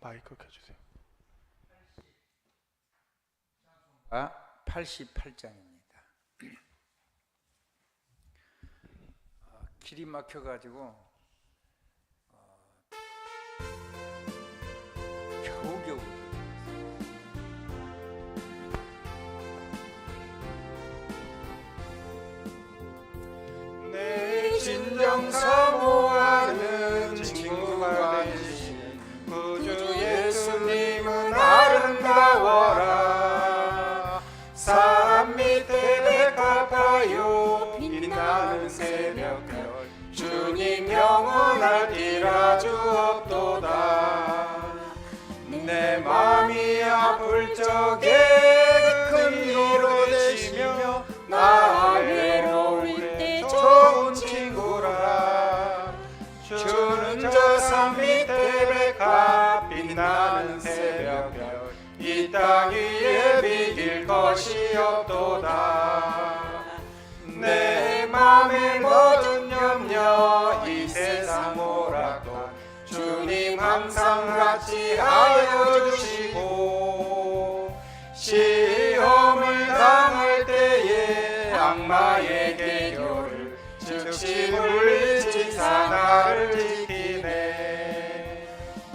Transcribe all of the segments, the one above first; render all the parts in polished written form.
마이크 켜주세요. 88장입니다. 길이 막혀가지고 겨우겨우 내 진정 사모하는 친구가 되시는 구주 예수님은 아름다워라. 산 밑에 백합하여 빛나는 새벽별 주님 영원할지라 주옵도다. 내 맘이 아플 적에 큰 위로 되시며 나 외로울 때 좋은 친구라. 주는 저 산 밑에 백합 빛나는 새벽별 이 땅 위에 비길 것이 없도다. 내 맘의 모든 염려 이 세상 오락도 주님 항상 같이 하여 주시고, 시험을 당할 때에 악마의 계교를 즉시 물리치사 나를 지키네.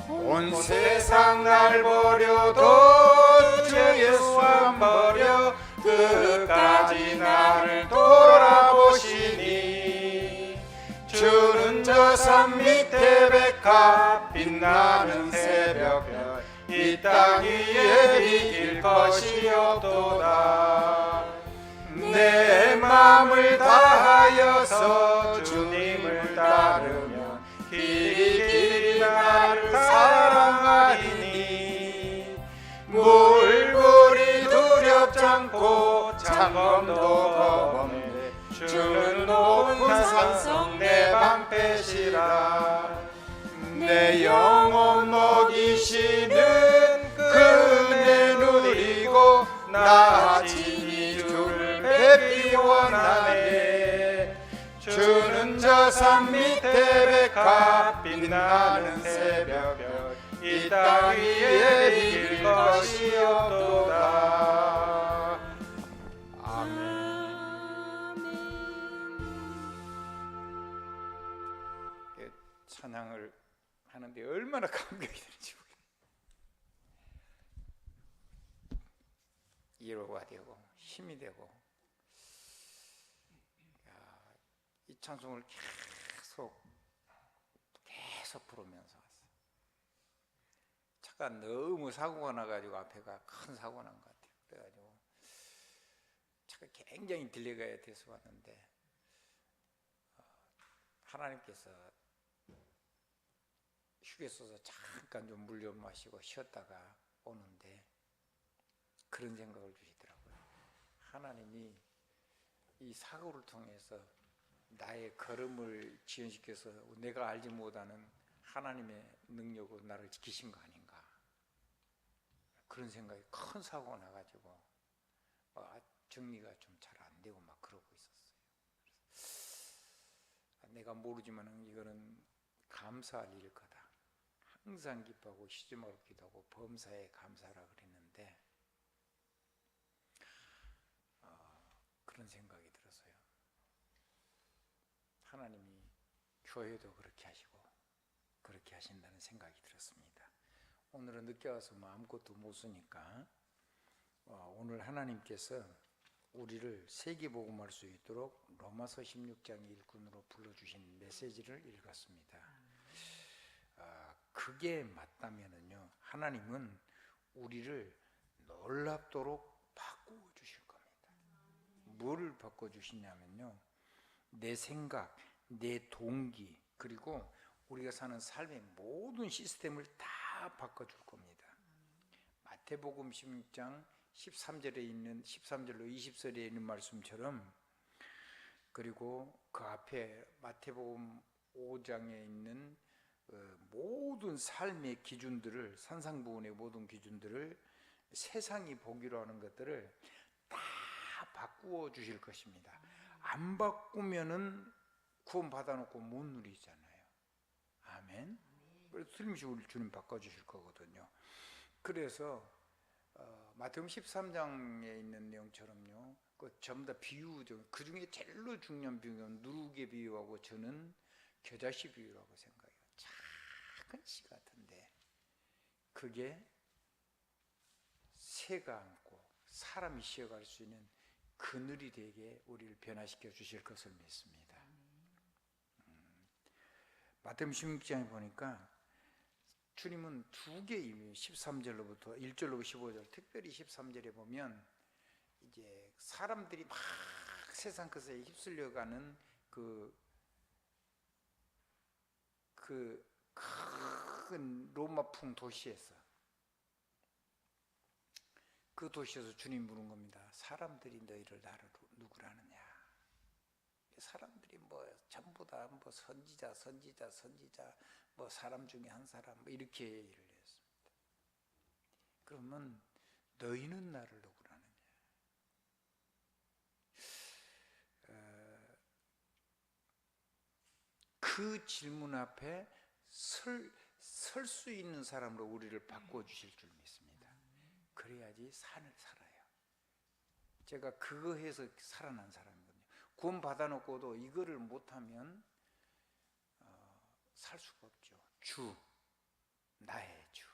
온 세상 날 버려도 주 예수 안 버려 끝까지 나를 돌아보시니. 주는 저 산 밑에 백합 빛나는 새벽별 이 땅 위에 비길 것이 없도다. 내 마음을 다하여서 주님을 따르면 길이 나를 사랑하리니. 물불이 두렵지 않고 창검도 겁없네. 주는 높은 산성 내 방패시라. 내 영혼 먹이시는 그 은혜 누리고 나 진히 주를 뵙기 원하네. 주는 저 산 밑에 백합 빛나는 새벽별 이 땅 위에 비길 것이 없도다. 아멘. 찬양을 하는데 얼마나 감격이 되는지 위로가 되고 힘이 되고, 이 찬송을 계속 부르면서 왔어요. 차가 너무 사고가 나가지고 앞에가 큰 사고가 난 것 같아요. 그래가지고 차가 굉장히 딜레이가 돼서 왔는데 하나님께서 휴게소에서 잠깐 좀 물 좀 마시고 쉬었다가 오는데 그런 생각을 주시더라고요. 하나님이 이 사고를 통해서 나의 걸음을 지연시켜서 내가 알지 못하는 하나님의 능력으로 나를 지키신 거 아닌가, 그런 생각이, 큰 사고가 나가지고 정리가 좀 잘 안 되고 막 그러고 있었어요. 내가 모르지만 이거는 감사할 일일 거다. 항상 기뻐하고 쉬지 말고 기도하고 범사에 감사하라 그랬는데 그런 생각이 들었어요. 하나님이 교회도 그렇게 하시고 그렇게 하신다는 생각이 들었습니다. 오늘은 늦게 와서 아무것도 못 쓰니까 오늘 하나님께서 우리를 세계복음할 수 있도록 로마서 16장 1군으로 불러주신 메시지를 읽었습니다. 그게 맞다면은요, 하나님은 우리를 놀랍도록 바꾸어 주실 겁니다. 뭐를 바꿔 주시냐면요, 내 생각, 내 동기, 그리고 우리가 사는 삶의 모든 시스템을 다 바꿔 줄 겁니다. 마태복음 16장 13절에 있는 13절로 20절에 있는 말씀처럼, 그리고 그 앞에 마태복음 5장에 있는 모든 삶의 기준들을, 산상부훈의 모든 기준들을, 세상이 보기로 하는 것들을 다 바꾸어 주실 것입니다. 안 바꾸면은 구원 받아놓고 못 누리잖아요. 아멘. 틀림없이 우리 주님 바꿔주실 거거든요. 그래서 마태복음 13장에 있는 내용처럼요, 그 전부 다 비유죠. 그 중에 제일로 중요한 비유는 누룩의 비유하고 저는 겨자씨 비유라고 생각해요. 작은 씨 같은데 그게 새가 안고 사람이 쉬어갈 수 있는 그늘이 되게 우리를 변화시켜 주실 것을 믿습니다. 마태복음 16장에 보니까 주님은 두 개 의미, 13절로부터 1절로 15절, 특별히 13절에 보면 이제 사람들이 막 세상 것에 휩쓸려가는 그 큰 로마풍 도시에서, 그 도시에서 주님 물은 겁니다. 사람들이 너희를 나를 누구라느냐? 사람들이 뭐 전부 다 뭐 선지자 뭐 사람 중에 한 사람 뭐 이렇게 얘기를 했습니다. 그러면 너희는 나를 누구라느냐? 그 질문 앞에 설 수 있는 사람으로 우리를 바꿔주실 줄 믿습니다. 그래야지 산을 살아요. 제가 그거 해서 살아난 사람이거든요. 구원 받아놓고도 이거를 못하면 살 수가 없죠. 주, 나의 주,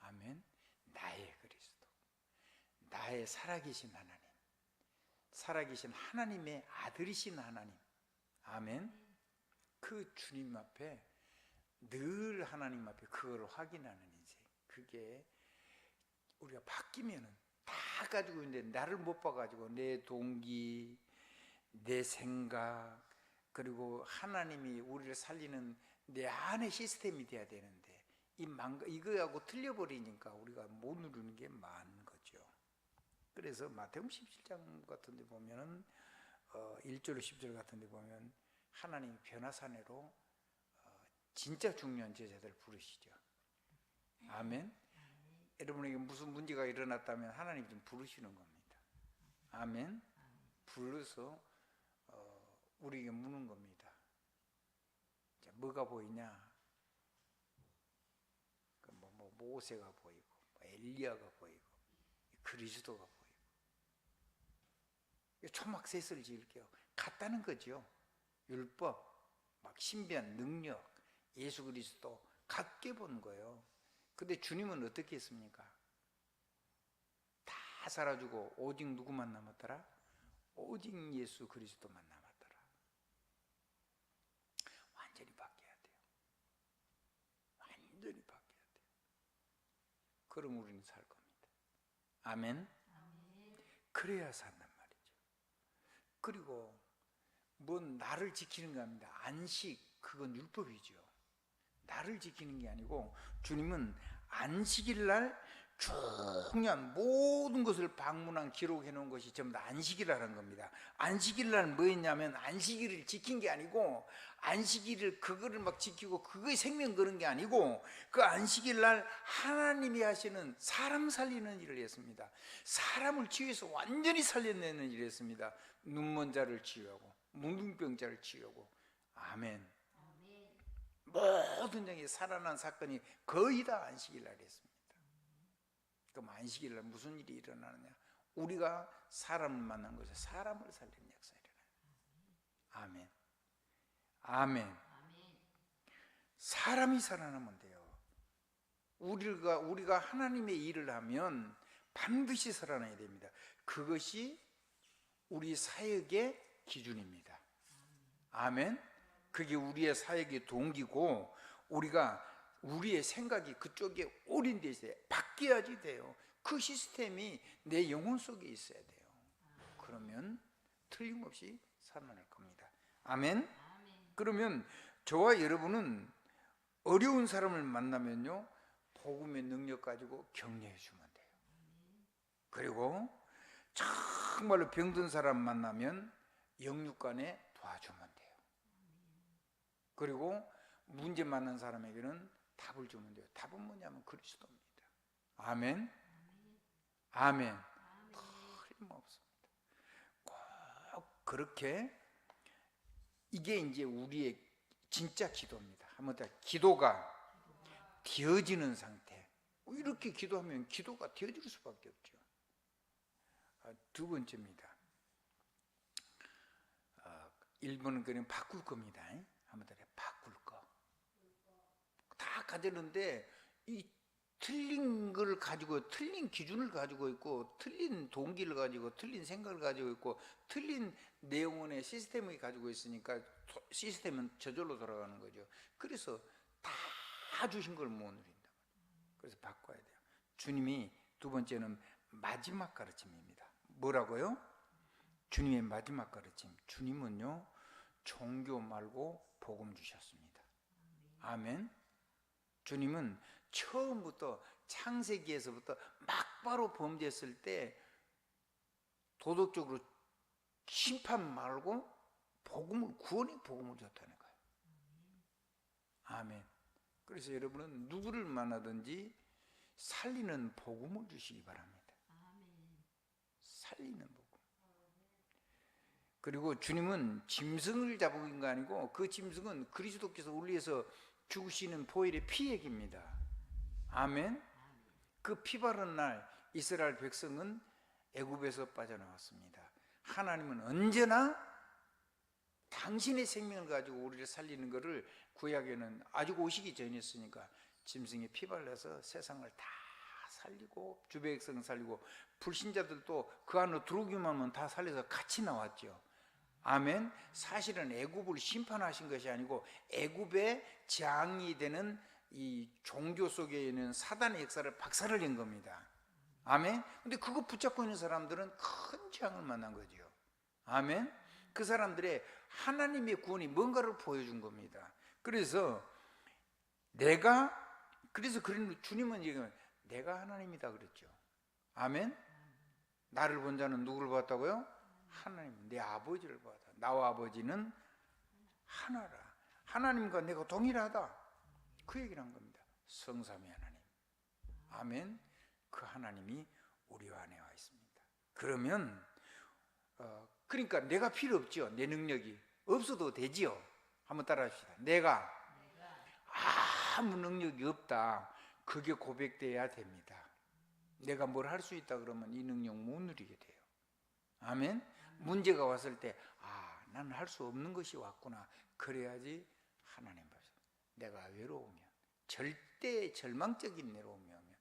아멘. 나의 그리스도, 나의 살아계신 하나님, 살아계신 하나님의 아들이신 하나님, 아멘. 그 주님 앞에 늘 하나님 앞에 그걸 확인하는 인생, 그게 우리가 바뀌면은 다 가지고 있는데 나를 못 봐가지고 내 동기, 내 생각, 그리고 하나님이 우리를 살리는 내 안의 시스템이 돼야 되는데 이거하고 틀려버리니까 우리가 못 누리는 게 많은 거죠. 그래서 마태복음 17장 같은 데 보면은 1절 10절 같은 데 보면 하나님이 변화사내로 진짜 중요한 제자들을 부르시죠. 아멘. 여러분에게 무슨 문제가 일어났다면 하나님 좀 부르시는 겁니다. 아멘. 불러서 우리에게 묻는 겁니다. 자, 뭐가 보이냐? 뭐 모세가 보이고, 엘리야가 보이고, 그리스도가 보이고. 초막셋을 지을게요. 같다는 거죠. 율법, 막 신비한 능력, 예수 그리스도 같게 본 거예요. 근데 주님은 어떻게 했습니까? 다 사라지고 오직 누구만 남았더라? 오직 예수 그리스도만 남았더라. 완전히 바뀌어야 돼요. 완전히 바뀌어야 돼요. 그럼 우리는 살 겁니다. 아멘. 그래야 산단 말이죠. 그리고 뭔 나를 지키는 겁니다. 안식, 그건 율법이죠. 나를 지키는 게 아니고 주님은 안식일 날 중요한 모든 것을 방문한 기록해 놓은 것이 전부 다 안식일이라는 겁니다. 안식일 날 뭐였냐면 안식일을 지킨 게 아니고, 안식일을 그거를 막 지키고 그거에 생명 거는 게 아니고, 그 안식일 날 하나님이 하시는 사람 살리는 일을 했습니다. 사람을 치유해서 완전히 살려내는 일을 했습니다. 눈먼 자를 치유하고 문둥병자를 치유하고. 아멘. 모든 영이 살아난 사건이 거의 다 안식일 날 했습니다. 그럼 안식일 날 무슨 일이 일어나느냐? 우리가 사람을 만난 것에 사람을 살리는 역사가 일어나요. 아멘. 아멘. 사람이 살아나면 돼요. 우리가 하나님의 일을 하면 반드시 살아나야 됩니다. 그것이 우리 사역의 기준입니다. 아멘. 그게 우리의 사역의 동기고, 우리의 생각이 그쪽에 올인되어 있어야 돼요. 바뀌어야지 돼요. 그 시스템이 내 영혼 속에 있어야 돼요. 그러면 틀림없이 살아날 겁니다. 아멘. 그러면 저와 여러분은 어려운 사람을 만나면요, 복음의 능력 가지고 격려해 주면 돼요. 그리고 정말로 병든 사람 만나면 영육간에 도와주면 돼요. 그리고 문제 만난 사람에게는 답을 주면 돼요. 답은 뭐냐면 그리스도입니다. 아멘. 아멘. 틀림없습니다. 꼭 그렇게, 이게 이제 우리의 진짜 기도입니다. 한번 더, 기도가 되어지는 상태. 이렇게 기도하면 기도가 되어질 수밖에 없죠. 두 번째입니다. 1번은 그냥 바꿀 겁니다. 한번 더 바꿀 거. 다 가졌는데 이 틀린 걸 가지고, 틀린 기준을 가지고 있고, 틀린 동기를 가지고, 틀린 생각을 가지고 있고, 틀린 내용의 시스템을 가지고 있으니까 시스템은 저절로 돌아가는 거죠. 그래서 다 주신 걸 못 누린다. 그래서 바꿔야 돼요. 주님이 두 번째는 마지막 가르침입니다. 뭐라고요? 주님의 마지막 가르침. 주님은요, 종교 말고 복음 주셨습니다. 아멘. 주님은 처음부터 창세기에서부터 막바로 범죄했을 때 도덕적으로 심판 말고 복음을, 구원의 복음을 줬다는 거예요. 아멘. 그래서 여러분은 누구를 만나든지 살리는 복음을 주시기 바랍니다. 살리는 복음. 그리고 주님은 짐승을 잡은 거 아니고 그 짐승은 그리스도께서 우리 위해서 죽으시는 보혈의 피액입니다. 아멘. 그 피 바른 날 이스라엘 백성은 애굽에서 빠져나왔습니다. 하나님은 언제나 당신의 생명을 가지고 우리를 살리는 것을 구약에는 아직 오시기 전이었으니까 짐승에 피 발라서 세상을 다 살리고 주변 백성 살리고 불신자들도 그 안으로 들어오기만 하면 다 살려서 같이 나왔죠. 아멘. 사실은 애굽을 심판하신 것이 아니고 애굽의 장이 되는 이 종교 속에 있는 사단의 역사를 박살을 낸 겁니다. 아멘. 근데 그거 붙잡고 있는 사람들은 큰 재앙을 만난 거죠. 아멘. 그 사람들의 하나님의 구원이 뭔가를 보여준 겁니다. 그래서 주님은 지금 내가 하나님이다 그랬죠. 아멘. 나를 본 자는 누구를 봤다고요? 하나님, 내 아버지를 봤다. 나와 아버지는 하나라. 하나님과 내가 동일하다. 그 얘기를 한 겁니다. 성삼위 하나님. 아멘. 그 하나님이 우리 안에 와 있습니다. 그러면 그러니까 내가 필요 없죠. 내 능력이 없어도 되지요. 한번 따라 합시다. 내가 아무 능력이 없다. 그게 고백돼야 됩니다. 내가 뭘 할 수 있다 그러면 이 능력 못 누리게 돼요. 아멘. 문제가 왔을 때 나는 할 수 없는 것이 왔구나. 그래야지 하나님 봐서 내가 외로우면, 절대 절망적인 외로움이 오면,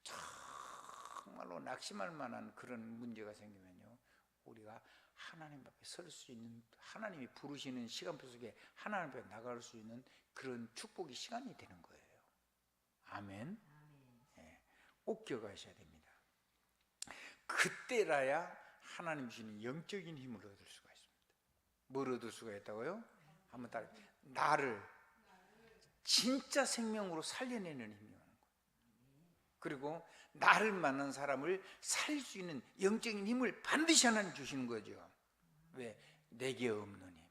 정말로 낙심할 만한 그런 문제가 생기면요, 우리가 하나님 앞에 설 수 있는, 하나님이 부르시는 시간표 속에 하나님 앞에 나갈 수 있는 그런 축복의 시간이 되는 거예요. 아멘. 네, 꼭 기억하셔야 됩니다. 그때라야 하나님 주시는 영적인 힘을 얻을 수가 있습니다. 뭘 얻을 수가 있다고요? 한번 따라. 나를 진짜 생명으로 살려내는 힘이 오는 거예요. 그리고 나를 만난 사람을 살릴 수 있는 영적인 힘을 반드시 하나님 주시는 거죠. 왜? 내게 없는 힘,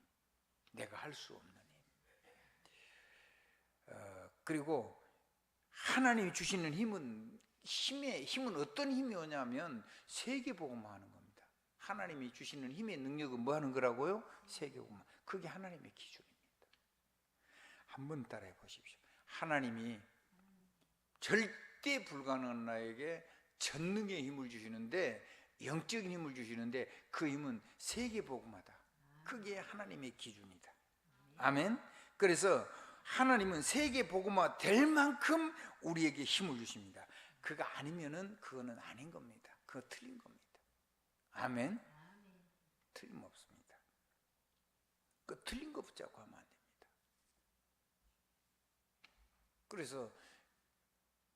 내가 할 수 없는 힘. 그리고 하나님이 주시는 힘은 어떤 힘이 오냐면 세계복음화 하는 겁니다. 하나님이 주시는 힘의 능력은 뭐 하는 거라고요? 세계복음화. 그게 하나님의 기준입니다. 한번 따라해 보십시오. 하나님이 절대 불가능한 나에게 전능의 힘을 주시는데, 영적인 힘을 주시는데 그 힘은 세계복음화다. 그게 하나님의 기준이다. 아멘. 그래서 하나님은 세계복음화 될 만큼 우리에게 힘을 주십니다. 그거 아니면은 그거는 아닌 겁니다. 그거 틀린 겁니다. 아멘. 틀림없습니다. 그 틀린 거 붙잡고 하면 안 됩니다. 그래서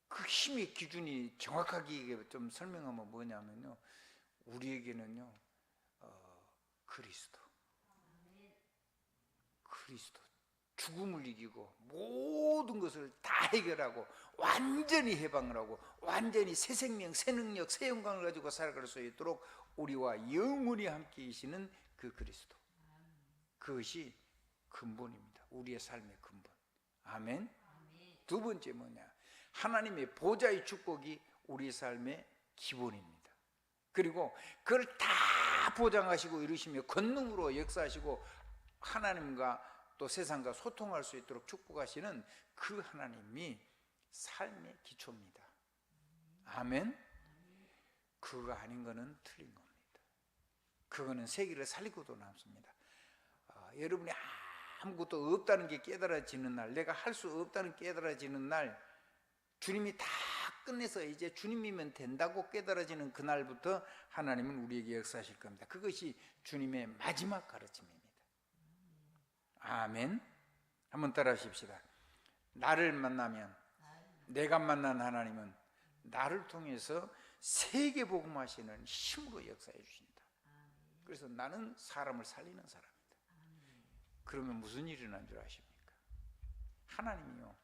그 힘의 기준이 정확하게 좀 설명하면 뭐냐면요, 우리에게는요, 그리스도 죽음을 이기고 모든 것을 다 해결하고 완전히 해방을 하고 완전히 새 생명, 새 능력, 새 영광을 가지고 살아갈 수 있도록 우리와 영원히 함께 계시는 그 그리스도, 그것이 근본입니다. 우리의 삶의 근본. 아멘. 두 번째 뭐냐, 하나님의 보좌의 축복이 우리 삶의 기본입니다. 그리고 그걸 다 보장하시고 이루시며 권능으로 역사하시고 하나님과 또 세상과 소통할 수 있도록 축복하시는 그 하나님이 삶의 기초입니다. 아멘. 그거 아닌 거는 틀린 겁니다. 그거는 세계를 살리고도 남습니다. 여러분이 아무것도 없다는 게 깨달아지는 날, 내가 할 수 없다는 깨달아지는 날, 주님이 다 끝내서 이제 주님이면 된다고 깨달아지는 그날부터 하나님은 우리에게 역사하실 겁니다. 그것이 주님의 마지막 가르침입니다. 아멘. 한번 따라 하십시다. 나를 만나면, 내가 만난 하나님은 나를 통해서 세계 복음하시는 힘으로 역사해 주신다. 그래서 나는 사람을 살리는 사람이다. 그러면 무슨 일이 일어난 줄 아십니까? 하나님이요,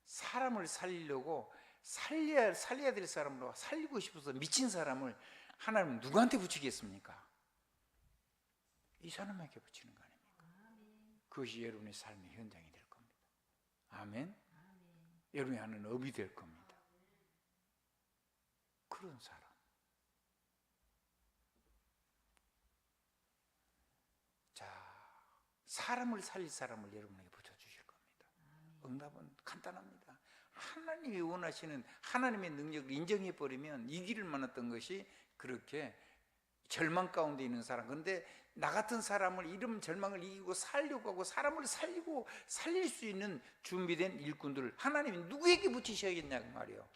사람을 살리려고 살려야 될 사람으로 살리고 싶어서 미친 사람을 하나님은 누구한테 붙이겠습니까? 이 사람에게 붙이는 거 아닙니까? 그것이 여러분의 삶의 현장이 될 겁니다. 아멘. 여러분이 하는 업이 될 겁니다. 그런 사람. 자, 사람을 살릴 사람을 여러분에게 붙여주실 겁니다. 응답은 간단합니다. 하나님이 원하시는 하나님의 능력을 인정해버리면 이 길을 만났던 것이 그렇게 절망 가운데 있는 사람, 그런데 나 같은 사람을 이런 절망을 이기고 살려고 하고 사람을 살리고 살릴 수 있는 준비된 일꾼들을 하나님이 누구에게 붙이셔야겠냐고 말이에요.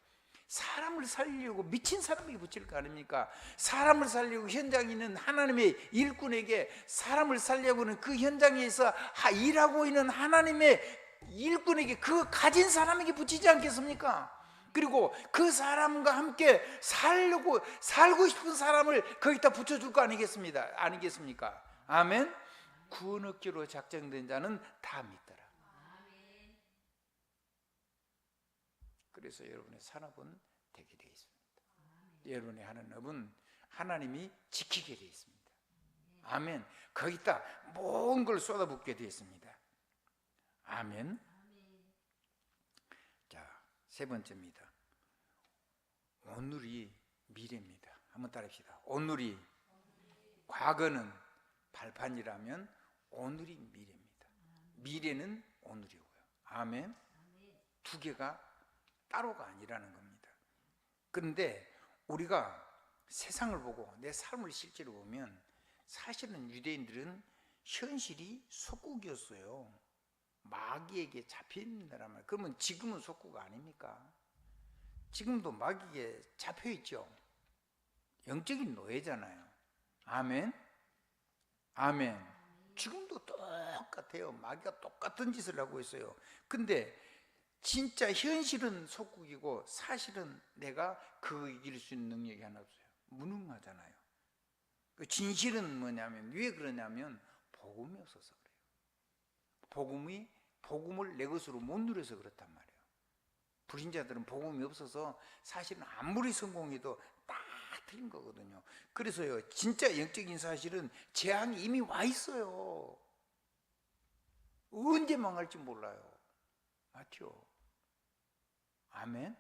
사람을 살리려고 미친 사람에게 붙일 거 아닙니까? 사람을 살리고 현장에 있는 하나님의 일꾼에게, 사람을 살려고 하는 그 현장에서 일하고 있는 하나님의 일꾼에게, 그 가진 사람에게 붙이지 않겠습니까? 그리고 그 사람과 함께 살고 싶은 사람을 거기다 붙여줄 거 아니겠습니까? 아멘. 구원 얻기로 작정된 자는 다 믿더라. 그래서 여러분의 산업은 되게 되어 있습니다. 여러분이 하는 업은 하나님이 지키게 되어 있습니다. 아멘. 거기다 모든 걸 쏟아붓게 되어 있습니다. 아멘. 자, 세 번째입니다. 오늘이 미래입니다. 한번 따라합시다. 오늘이, 과거는 발판이라면 오늘이 미래입니다. 미래는 오늘이고요. 아멘. 두 개가 따로가 아니라는 겁니다. 그런데 우리가 세상을 보고 내 삶을 실제로 보면 사실은 유대인들은 현실이 속국이었어요. 마귀에게 잡혀있는다란 말. 그러면 지금은 속국 아닙니까? 지금도 마귀에게 잡혀있죠. 영적인 노예잖아요. 아멘. 아멘. 지금도 똑같아요. 마귀가 똑같은 짓을 하고 있어요. 근데 진짜 현실은 속국이고 사실은 내가 그거 이길 수 있는 능력이 하나 없어요. 무능하잖아요. 그 진실은 뭐냐면, 왜 그러냐면 복음이 없어서 그래요. 복음을 내 것으로 못 누려서 그렇단 말이에요. 불신자들은 복음이 없어서 사실은 아무리 성공해도 다 틀린 거거든요. 그래서요, 진짜 영적인 사실은 재앙이 이미 와 있어요. 언제 망할지 몰라요. 맞죠? 아멘?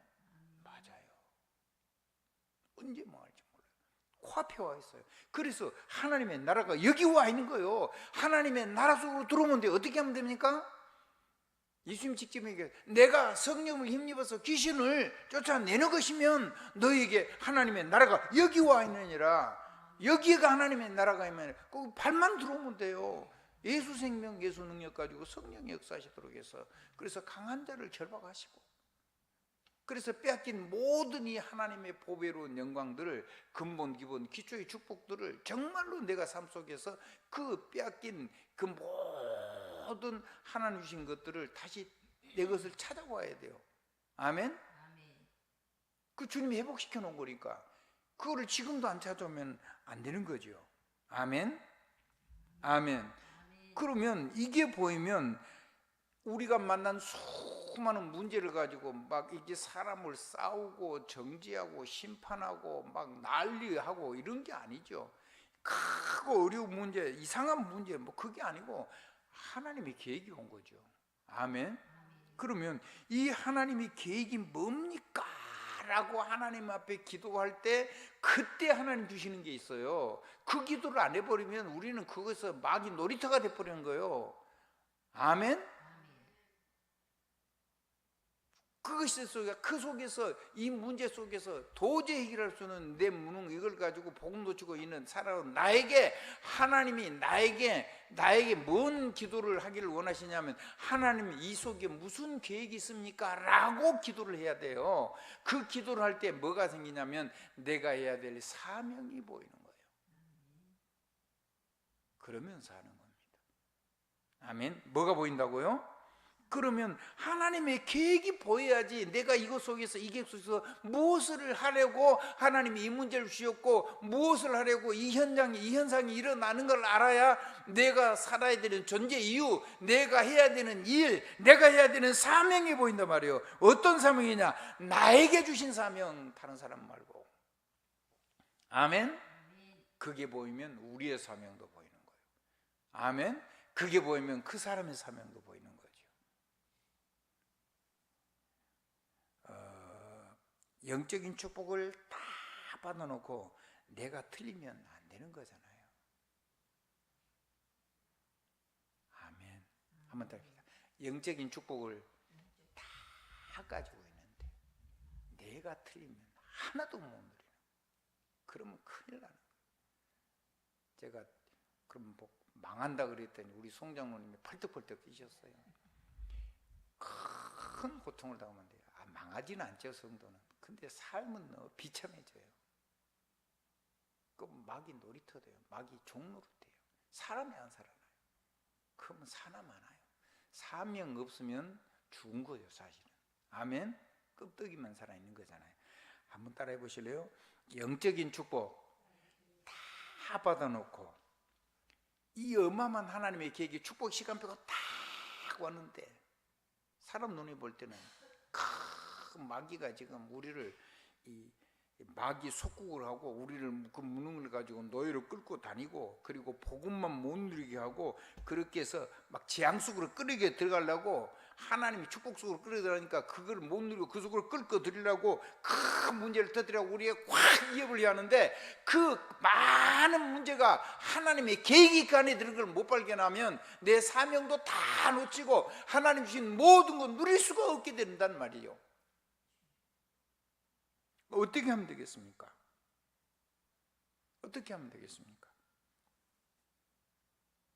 맞아요. 언제 망할지 몰라요. 코앞에 와 있어요. 그래서 하나님의 나라가 여기 와 있는 거예요. 하나님의 나라 속으로 들어오면 어떻게 하면 됩니까? 예수님 직접 얘기해요. 내가 성령을 힘입어서 귀신을 쫓아내는 것이면 너에게 하나님의 나라가 여기 와 있느니라. 여기가 하나님의 나라가 있으면 그 발만 들어오면 돼요. 예수 생명, 예수 능력 가지고 성령이 역사하시도록 해서, 그래서 강한 자를 결박하시고, 그래서 빼앗긴 모든 이 하나님의 보배로운 영광들을, 근본, 기본, 기초의 축복들을 정말로 내가 삶 속에서 그 빼앗긴 그 모든 하나님 주신 것들을 다시 내 것을 찾아와야 돼요. 아멘? 그 주님이 회복시켜 놓은 거니까 그거를 지금도 안 찾아오면 안 되는 거죠. 아멘? 아멘. 그러면 이게 보이면 우리가 만난 수많은 문제를 가지고 막 이제 사람을 싸우고 정죄하고 심판하고 막 난리하고 이런 게 아니죠. 크고 어려운 문제, 이상한 문제, 뭐 그게 아니고 하나님의 계획이 온 거죠. 아멘. 그러면 이 하나님의 계획이 뭡니까? 라고 하나님 앞에 기도할 때 그때 하나님 주시는 게 있어요. 그 기도를 안 해버리면 우리는 그것에서 마귀 놀이터가 돼버리는 거예요. 아멘. 그것이 속에 그 속에서 이 문제 속에서 도저히 해결할 수 없는 내 무능 이걸 가지고 복음도 주고 있는 살아온 나에게 하나님이 나에게 뭔 기도를 하기를 원하시냐면 하나님 이 속에 무슨 계획이 있습니까? 라고 기도를 해야 돼요. 그 기도를 할 때 뭐가 생기냐면 내가 해야 될 사명이 보이는 거예요. 그러면 사는 겁니다. 아멘. 뭐가 보인다고요? 그러면 하나님의 계획이 보여야지. 내가 이것 속에서 이 계획 속에서 무엇을 하려고 하나님이 이 문제를 주셨고 무엇을 하려고 이 현상이 일어나는 걸 알아야 내가 살아야 되는 존재 이유, 내가 해야 되는 일, 내가 해야 되는 사명이 보인단 말이에요. 어떤 사명이냐? 나에게 주신 사명, 다른 사람 말고. 아멘. 그게 보이면 우리의 사명도 보이는 거예요. 아멘. 그게 보이면 그 사람의 사명도 보이는 거예요. 영적인 축복을 다 받아놓고 내가 틀리면 안 되는 거잖아요. 아멘. 한번 더 합시다. 영적인 축복을 다 가지고 있는데 내가 틀리면 하나도 못 누리는 거예요. 그러면 큰일 나는 거예요. 제가 그럼 뭐 망한다 그랬더니 우리 송장로님이 펄떡펄떡 뛰셨어요. 큰 고통을 당하면 돼요. 망하지는 않죠, 성도는. 근데 삶은 너무 비참해져요. 그럼 마귀 놀이터 돼요. 마귀 종로로 돼요. 사람이 안 살아나요. 그러면 사나 마나요. 사명 없으면 죽은 거예요, 사실은. 아멘. 껍데기만 살아있는 거잖아요. 한번 따라해 보실래요? 영적인 축복 다 받아놓고 이 어마어마한 하나님의 계획이 축복 시간표가 딱 왔는데 사람 눈에 볼 때는 마귀가 지금 우리를 이 마귀 속국을 하고 우리를 그 무능을 가지고 노예로 끌고 다니고 그리고 복음만 못 누리게 하고 그렇게 해서 막 재앙 속으로 끌게 들어가려고 하나님이 축복 속으로 끌어 들어가니까 그걸 못 누리고 그 속으로 끌고 들이려고 큰 문제를 터뜨리고 우리에게 확 위협을 해야 하는데 그 많은 문제가 하나님의 계획이 그 안에 들은 걸 못 발견하면 내 사명도 다 놓치고 하나님 주신 모든 걸 누릴 수가 없게 된단 말이에요. 어떻게 하면 되겠습니까? 어떻게 하면 되겠습니까?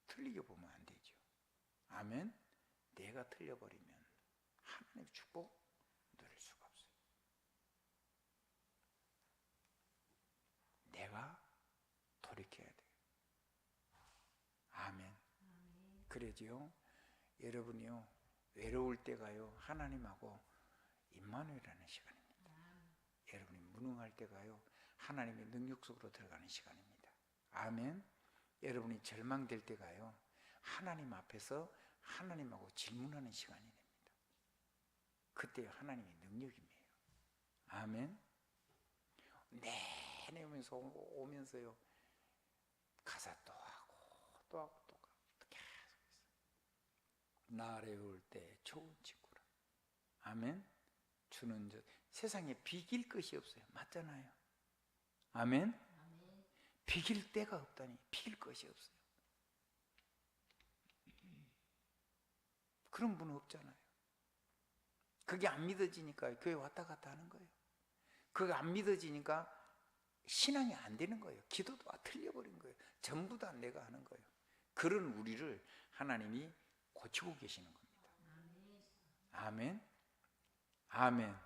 틀리게 보면 안 되죠. 아멘. 내가 틀려버리면 하나님의 축복 누릴 수가 없어요. 내가 돌이켜야 돼요. 아멘. 그러지요. 여러분이요 외로울 때가요 하나님하고 임마누엘이라는 시간입니다. 여러분이 무능할 때가요 하나님의 능력 속으로 들어가는 시간입니다. 아멘. 여러분이 절망될 때가요 하나님 앞에서 하나님하고 질문하는 시간이 됩니다. 그때 하나님의 능력임이에요. 아멘. 내내 오면서요 가사 또 하고 계속 나를 올 때 좋은 친구라. 아멘. 주는 세상에 비길 것이 없어요. 맞잖아요. 아멘. 비길 데가 없다니. 비길 것이 없어요. 그런 분은 없잖아요. 그게 안 믿어지니까 교회 왔다 갔다 하는 거예요. 그게 안 믿어지니까 신앙이 안 되는 거예요. 기도도 틀려버린 거예요. 전부 다 내가 하는 거예요. 그런 우리를 하나님이 고치고 계시는 겁니다. 아멘. 아멘.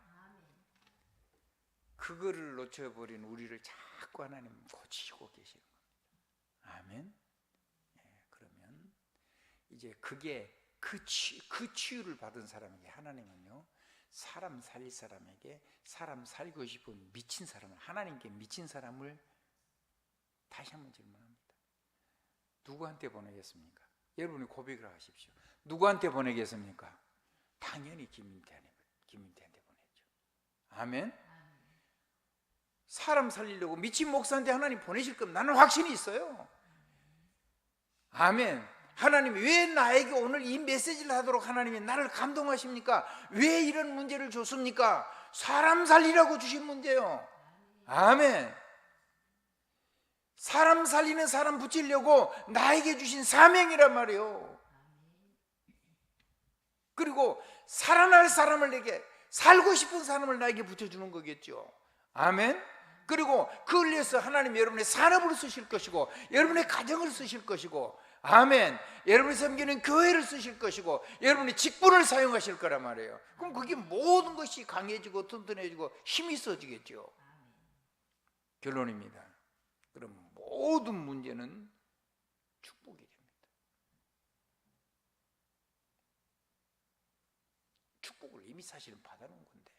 그거를 놓쳐버린 우리를 자꾸 하나님 고치고 계시는 겁니다. 아멘. 그러면 이제 그게 그 치유를 받은 사람에게 하나님은요 사람 살릴 사람에게 사람 살고 싶은 미친 사람을 하나님께 미친 사람을 다시 한번 질문합니다. 누구한테 보내겠습니까? 여러분이 고백을 하십시오. 누구한테 보내겠습니까? 당연히 김인태한테 보냈죠. 아멘. 사람 살리려고 미친 목사한테 하나님 보내실 겁니다. 나는 확신이 있어요. 아멘. 하나님이 왜 나에게 오늘 이 메시지를 하도록 하나님이 나를 감동하십니까? 왜 이런 문제를 줬습니까? 사람 살리라고 주신 문제요. 아멘. 사람 살리는 사람 붙이려고 나에게 주신 사명이란 말이에요. 그리고 살아날 사람을 내게 살고 싶은 사람을 나에게 붙여주는 거겠죠. 아멘. 그리고 그걸 위해서 하나님 여러분의 산업을 쓰실 것이고 여러분의 가정을 쓰실 것이고, 아멘, 여러분이 섬기는 교회를 쓰실 것이고 여러분의 직분을 사용하실 거란 말이에요. 그럼 그게 모든 것이 강해지고 튼튼해지고 힘이 있어지겠죠. 결론입니다. 그럼 모든 문제는 축복이 됩니다. 축복을 이미 사실은 받아놓은 건데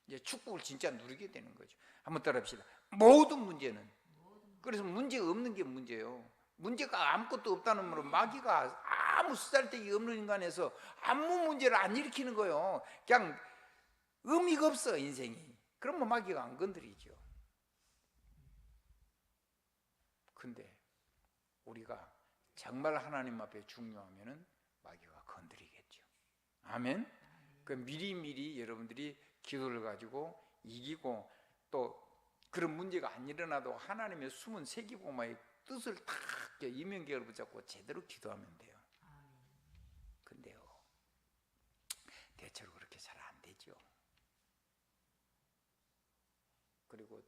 이제 축복을 진짜 누리게 되는 거죠. 한번 따라합시다. 모든 문제는. 그래서 문제가 없는 게 문제예요. 문제가 아무것도 없다는 말은 마귀가 아무 쓰잘데기 없는 인간에서 아무 문제를 안 일으키는 거예요. 그냥 의미가 없어 인생이. 그러면 마귀가 안 건드리죠. 근데 우리가 정말 하나님 앞에 중요하면은 마귀가 건드리겠죠. 아멘. 그 미리미리 여러분들이 기도를 가지고 이기고 또 그런 문제가 안 일어나도 하나님의 숨은 세기복음의 뜻을 딱 이면격을 붙잡고 제대로 기도하면 돼요. 근데요, 대체로 그렇게 잘 안 되죠. 그리고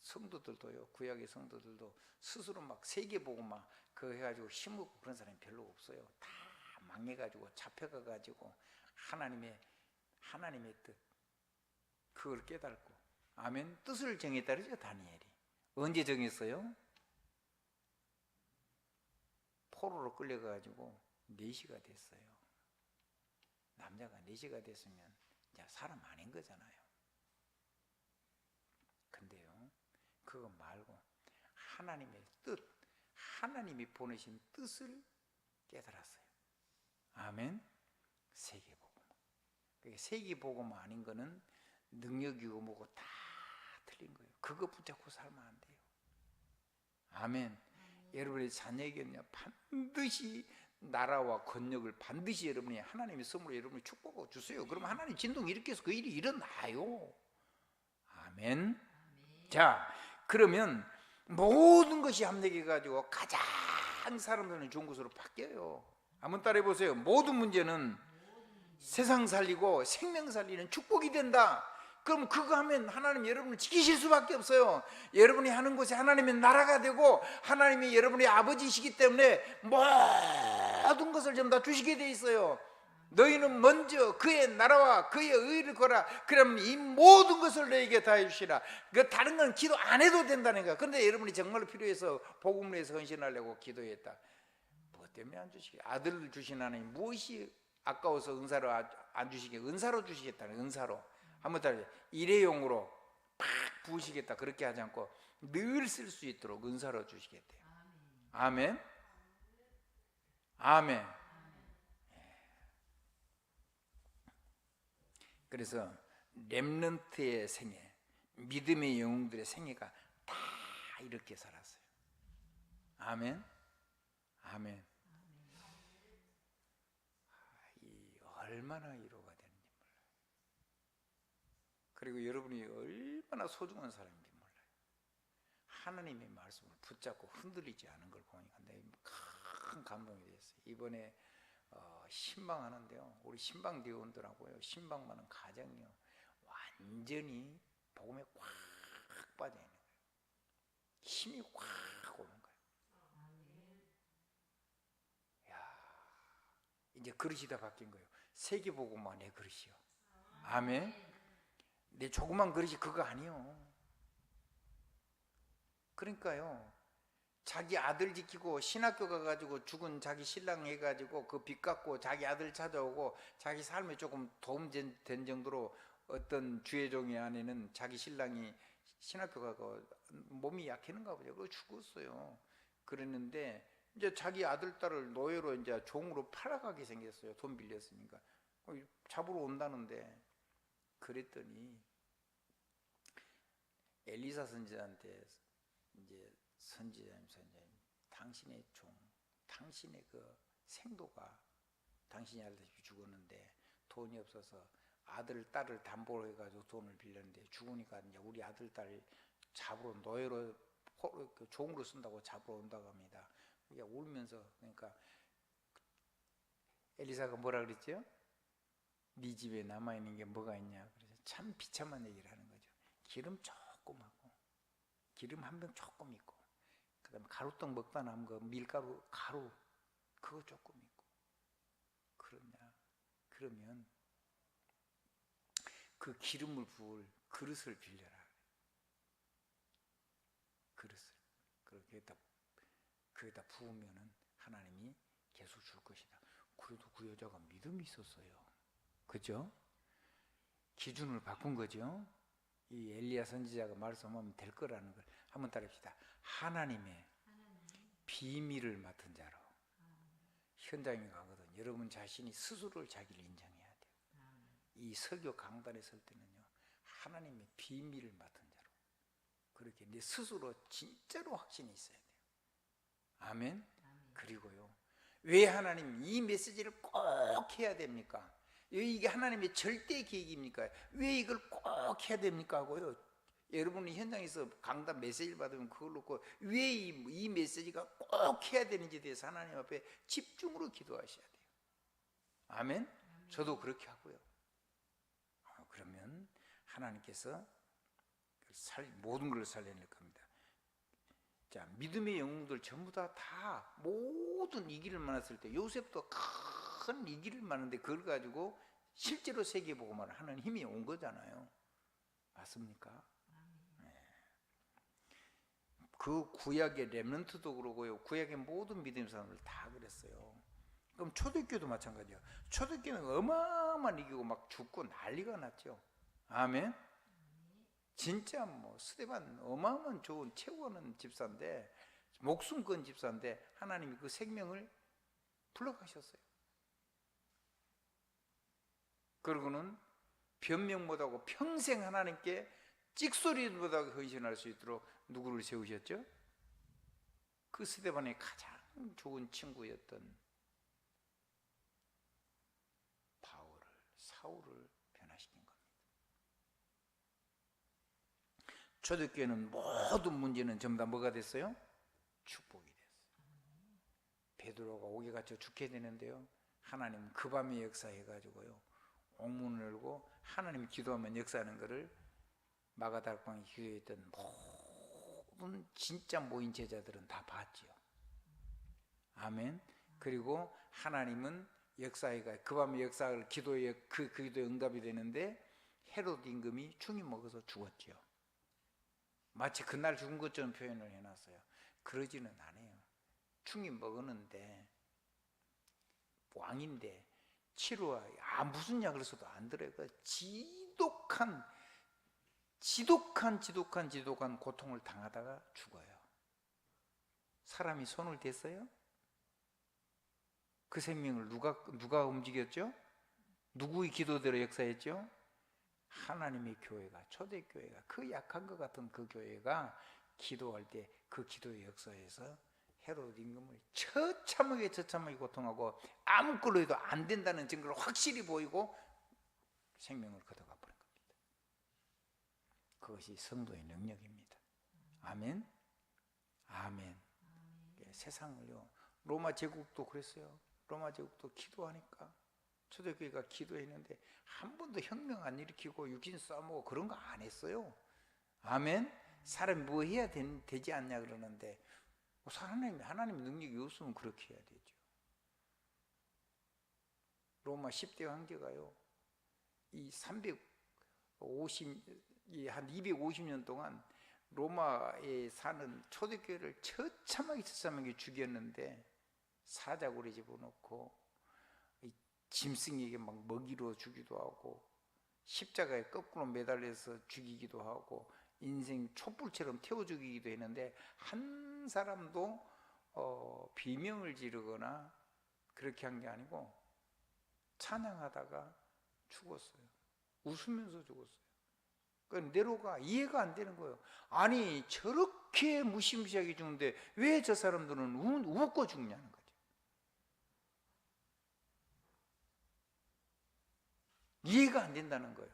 성도들도요, 구약의 성도들도 스스로 막 세계보고 막 그거 해가지고 힘없고 그런 사람이 별로 없어요. 다 망해가지고 잡혀가가지고 하나님의 뜻 그걸 깨닫고, 아멘, 뜻을 정했다 그러죠. 다니엘이 언제 정했어요? 포로로 끌려가가지고 4시가 됐어요. 남자가 4시가 됐으면 이제 사람 아닌 거잖아요. 근데요, 그거 말고 하나님의 뜻, 하나님이 보내신 뜻을 깨달았어요. 아멘. 세계복음. 세계복음 아닌 거는 능력이고 뭐고 다 틀린 거예요. 그거 붙잡고 살면 안 돼요. 아멘. 여러분의 자녀에게는요, 반드시 나라와 권력을 반드시 여러분이 하나님의 선물로 여러분이 축복하고 주세요. 그러면 하나님 진동 일으켜서 그 일이 일어나요. 아멘. 자, 그러면 모든 것이 합력해 가지고 가장 사람들은 좋은 것으로 바뀌어요. 한번 따라해 보세요. 모든 문제는 세상 살리고 생명 살리는 축복이 된다. 그럼 그거 하면 하나님 여러분을 지키실 수밖에 없어요. 여러분이 하는 것이 하나님의 나라가 되고 하나님이 여러분의 아버지이시기 때문에 모든 것을 전부 다 주시게 돼 있어요. 너희는 먼저 그의 나라와 그의 의를 거라. 그러면 이 모든 것을 너에게 다 해주시라. 그 다른 건 기도 안 해도 된다는 거야. 그런데 여러분이 정말로 필요해서 복음을 위해서 헌신하려고 기도했다. 뭐 때문에 안 주시게? 아들을 주신 하나님 무엇이 아까워서 은사로 안 주시게? 은사로 주시겠다는, 은사로. 한번 따라해. 일회용으로 팍 부으시겠다 그렇게 하지 않고 늘 쓸 수 있도록 은사로 주시겠대요. 아멘. 아멘. 그래서 렘넌트의 생애, 믿음의 영웅들의 생애가 다 이렇게 살았어요. 아멘. 아멘. 이 얼마나 위로가 되는지 몰라요. 그리고 여러분이 얼마나 소중한 사람인지 몰라요. 하나님의 말씀을 붙잡고 흔들리지 않은 걸 보니까 내가 큰 감동이 됐어요. 이번에 신방하는데요, 우리 신방대원들하고요, 신방하는 가정이요, 완전히 복음에 꽉 빠져 있는 거예요. 힘이 꽉 오는 거예요. 야, 이제 그릇이 다 바뀐 거예요. 세계복음만 내 그릇이요. 아멘. 내 조그만 그릇이 그거 아니요. 그러니까요, 자기 아들 지키고 신학교 가가지고 죽은 자기 신랑 해가지고 그 빚 갚고 자기 아들 찾아오고 자기 삶에 조금 도움된 정도로 어떤 주의종의 아내는 자기 신랑이 신학교 가고 몸이 약해는가 보죠. 그거 죽었어요. 그랬는데 이제 자기 아들 딸을 노예로 이제 종으로 팔아가게 생겼어요. 돈 빌렸으니까. 잡으러 온다는데, 그랬더니 엘리사 선지자한테 이제 선지자님, 당신의 종, 당신의 그 생도가 당신이 알다시피 죽었는데 돈이 없어서 아들 딸을 담보로 해가지고 돈을 빌렸는데 죽으니까 이제 우리 아들 딸 잡으러 노예로 종으로 쓴다고 잡으러 온다고 합니다. 그러니까 울면서, 그러니까 엘리사가 뭐라 그랬죠? 네 집에 남아 있는 게 뭐가 있냐? 그래서 참 비참한 얘기를 하는 거죠. 기름 조금 하고 기름 한 병 조금 있고 그 다음에 가루떡 먹다 남은 거 밀가루 가루 그거 조금 있고 그러냐 그러면 그 기름을 부을 그릇을 빌려라. 그릇을 거기다 부으면은 하나님이 계속 줄 것이다. 그래도 그 여자가 믿음이 있었어요. 그죠? 기준을 바꾼 거죠. 이 엘리야 선지자가 말씀하면 될 거라는 걸 한번 따라합시다. 하나님의 비밀을 맡은 자로 현장에 가거든 여러분 자신이 스스로 자기를 인정해야 돼요. 이 설교 강단에 설 때는요 하나님의 비밀을 맡은 자로 그렇게 내 스스로 진짜로 확신이 있어야 돼요. 아멘. 그리고요 왜 하나님 이 메시지를 꼭 해야 됩니까? 이게 하나님의 절대 계획입니까? 왜 이걸 꼭 해야 됩니까? 하고요 여러분이 현장에서 강단 메시지를 받으면 그걸 놓고 왜 이 메시지가 꼭 해야 되는지에 대해서 하나님 앞에 집중으로 기도하셔야 돼요. 아멘. 저도 그렇게 하고요. 그러면 하나님께서 모든 걸 살려낼 겁니다. 자, 믿음의 영웅들 전부 다 모든 이기를 만났을 때 요셉도 큰 이기를 만났는데 그걸 가지고 실제로 세계복음을 하는 힘이 온 거잖아요. 맞습니까? 네. 그 구약의 렘넌트도 그러고요 구약의 모든 믿음의 사람들 다 그랬어요. 그럼 초대교도 마찬가지예요. 초대교는 어마어마한 이기고 막 죽고 난리가 났죠. 아멘. 진짜 뭐 스데반 어마어마한 좋은 최고하는 집사인데 목숨 건 집사인데 하나님이 그 생명을 불러가셨어요. 그러고는 변명 못하고 평생 하나님께 찍소리 못하고 헌신할 수 있도록 누구를 세우셨죠? 그 스데반의 가장 좋은 친구였던 사울을 변화시킨 겁니다. 초대교회는 모든 문제는 전부 다 뭐가 됐어요? 축복이 됐어요. 베드로가 옥에 갇혀 죽게 되는데요 하나님은 그 밤에 역사해가지고요 옥문을 열고 하나님이 기도하면 역사하는 것을 마가다락방에 기도했던 모든 진짜 모인 제자들은 다 봤지요. 아멘. 그리고 하나님은 역사회가 그 밤에 역사를 기도에 그 기도에 응답이 되는데 헤롯 임금이 충이 먹어서 죽었죠. 마치 그날 죽은 것처럼 표현을 해놨어요. 그러지는 않아요. 충이 먹었는데 왕인데 치료와 무슨 약을 써도 안 들어요. 지독한 고통을 당하다가 죽어요. 사람이 손을 댔어요? 그 생명을 누가 움직였죠? 누구의 기도대로 역사했죠? 하나님의 교회가, 초대교회가, 그 약한 것 같은 그 교회가 기도할 때 그 기도의 역사에서 헤롯 임금을 처참하게 고통하고 아무 걸로 해도 안 된다는 증거를 확실히 보이고 생명을 걷어가 버린 겁니다. 그것이 성도의 능력입니다. 아멘. 아멘. 세상을요 로마 제국도 그랬어요. 로마 제국도 기도하니까 초대교회가 기도했는데 한 번도 혁명 안 일으키고 육신 싸움하고 그런 거 안 했어요. 아멘. 사람이 뭐 해야 되지 않냐 그러는데 하나님 능력이 없으면 그렇게 해야 되죠. 로마 10대 황제가요 이 250년 동안 로마에 사는 초대교회를 처참하게 죽였는데 사자굴에 집어넣고 짐승에게 막 먹이로 주기도 하고 십자가에 거꾸로 매달려서 죽이기도 하고 인생 촛불처럼 태워 죽이기도 했는데 한 사람도 비명을 지르거나 그렇게 한 게 아니고 찬양하다가 죽었어요. 웃으면서 죽었어요. 그러니까 네로가 이해가 안 되는 거예요. 아니 저렇게 무시무시하게 죽는데 왜 저 사람들은 웃고 죽냐는 거죠. 이해가 안 된다는 거예요.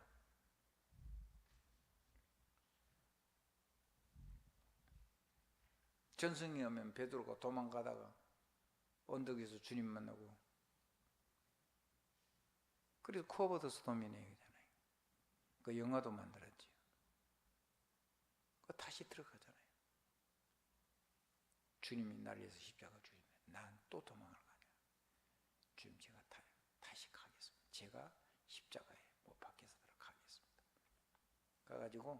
전승에 오면 베드로가 도망가다가 언덕에서 주님 만나고 그래서 코어버드 소돔이네 그잖아요. 그 영화도 만들었지요. 그 다시 들어가잖아요. 주님이 날 위해서 십자가 주시면 난 또 도망을 가냐. 주님 제가 다시 가겠습니다. 제가 십자가에 못 박혀서 가겠습니다. 가가지고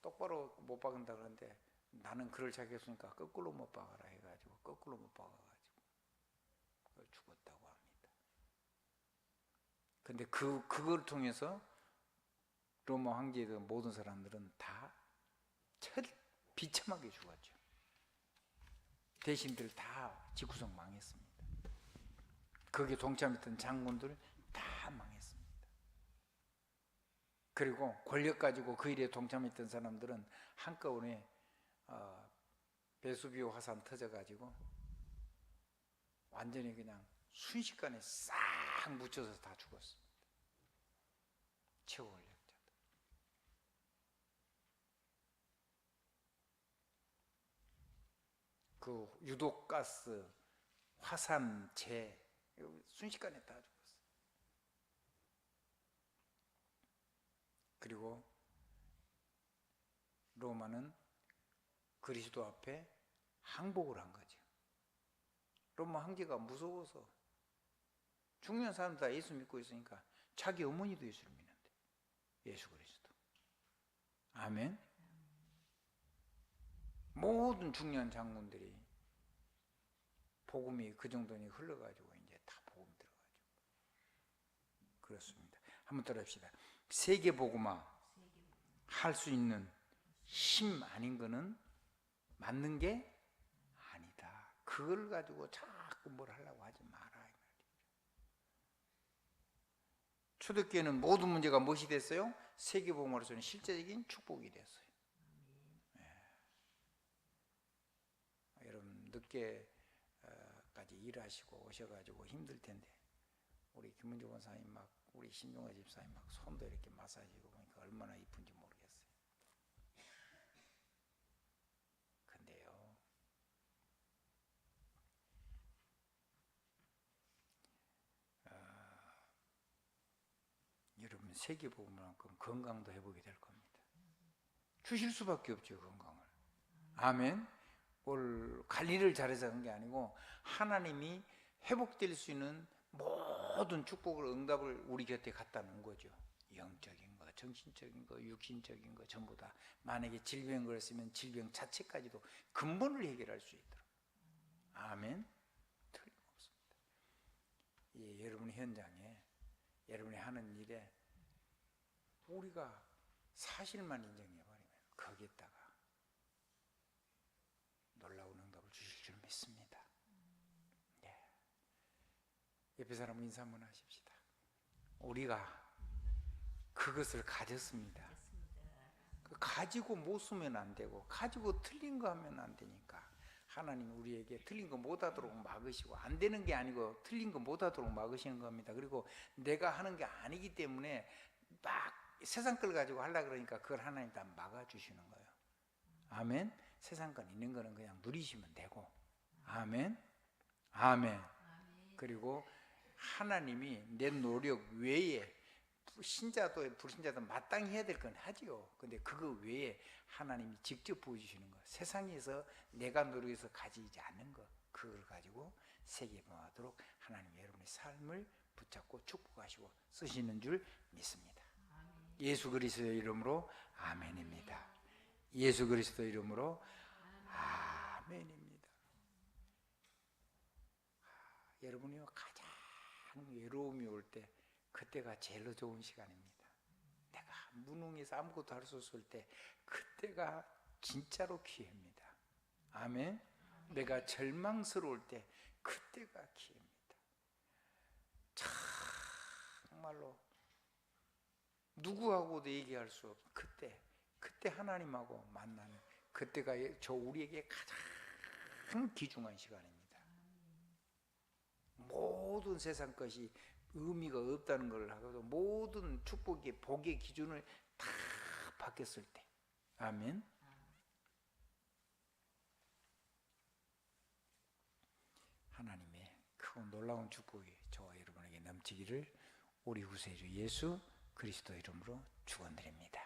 똑바로 못 박은다 그러는데 나는 그럴 자격이 없으니까 거꾸로 못 박아라 해가지고 거꾸로 못 박아가지고 죽었다고 합니다. 근데 그걸 통해서 로마 황제의 모든 사람들은 다 비참하게 죽었죠. 대신들 다 집구석 망했습니다. 거기에 동참했던 장군들 다 망했습니다. 그리고 권력 가지고 그 일에 동참했던 사람들은 한꺼번에 베수비오 화산 터져가지고 완전히 그냥 순식간에 싹 묻혀서 다 죽었습니다. 최고 권력자들. 그 유독가스, 화산재 순식간에 다 죽었어요. 그리고 로마는 그리스도 앞에 항복을 한 거죠. 로마 황제가 무서워서 중요한 사람들 다 예수 믿고 있으니까 자기 어머니도 예수를 믿는데, 예수 그리스도. 아멘. 모든 중요한 장군들이 복음이 그 정도니 흘러가지고 이제 다 복음 들어가죠. 그렇습니다. 한번 따라합시다. 세계 복음화 할 수 있는 힘 아닌 거는 맞는 게 아니다. 그걸 가지고 자꾸 뭘 하려고 하지 마라. 초대교회는 모든 문제가 무엇이 됐어요? 세계 복음화로서는 실제적인 축복이 됐어요. 여러분 늦게까지 일하시고 오셔가지고 힘들 텐데 우리 김은주 권사님 막 우리 신종화 집사님 막 손도 이렇게 마사지고 보니까 얼마나 이쁜지 모르겠어요. 근데요, 여러분 세계 복음만큼 건강도 회복이 될 겁니다. 주실 수밖에 없죠, 건강을. 아멘. 뭘 관리를 잘해서 그런 게 아니고 하나님이 회복될 수 있는 모든 축복을 응답을 우리 곁에 갖다 놓은 거죠. 영적인 거, 정신적인 거, 육신적인 거 전부 다. 만약에 질병을 걸렸으면 질병 자체까지도 근본을 해결할 수 있도록. 아멘. 틀림없습니다. 예, 여러분의 현장에, 여러분이 하는 일에 우리가 사실만 인정해버리면 거기에다가 놀라운 응답을 주실 줄 믿습니다. 예. 옆에 사람 인사 한번 하십시다. 우리가 그것을 가졌습니다. 가지고 못 쓰면 안 되고 가지고 틀린 거 하면 안 되니까 하나님 우리에게 틀린 거 못하도록 막으시고, 안 되는 게 아니고 틀린 거 못하도록 막으시는 겁니다. 그리고 내가 하는 게 아니기 때문에 막 세상 걸 가지고 하려고 그러니까 그걸 하나님 다 막아주시는 거예요. 아멘. 세상 건 있는 거는 그냥 누리시면 되고. 아멘. 아멘. 그리고 하나님이 내 노력 외에 신자도 불신자도 마땅히 해야 될 건 하지요. 근데 그거 외에 하나님이 직접 보여주시는 거, 세상에서 내가 노력해서 가지지 않는 거, 그걸 가지고 세계화하도록 하나님 여러분의 삶을 붙잡고 축복하시고 쓰시는 줄 믿습니다. 예수 그리스도의 이름으로 아멘입니다. 예수 그리스도 이름으로 아멘입니다. 여러분이 가장 외로움이 올 때 그때가 제일 좋은 시간입니다. 내가 무능해서 아무것도 할 수 없을 때 그때가 진짜로 기회입니다. 아멘. 내가 절망스러울 때 그때가 기회입니다. 정말로 누구하고도 얘기할 수 없는 그때 하나님하고 만나는 그때가 우리에게 가장 귀중한 시간입니다. 모든 세상 것이 의미가 없다는 걸 하고도 모든 축복의 복의 기준을 다 바뀌었을 때. 아멘. 하나님의 크고 놀라운 축복이 저와 여러분에게 넘치기를 우리 구세주 예수 그리스도 이름으로 축원드립니다.